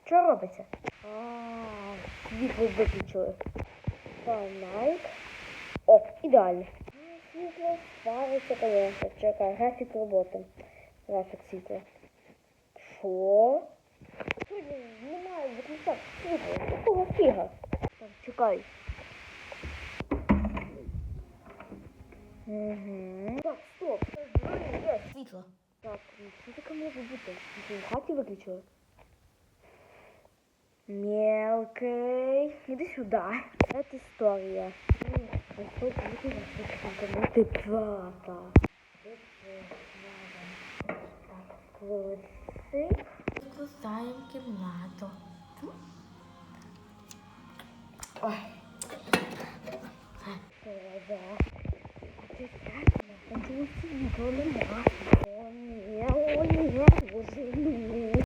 Що робиться? Світло виключили. Лайк. О, ідеально. Світло ставиться, конечно. Чекай, графік роботи. Графік світла. Що? Немає виключати світло. Якого фіга? Так, чекай. Так, стоп. Є світло. Так, що таке може бути? В хаті виключили? Мелкий. Іди сюди. Це історія. Ось тут бути правда. Так, класи. Спускаємо кімнату. Ой. Там чогось світло нема.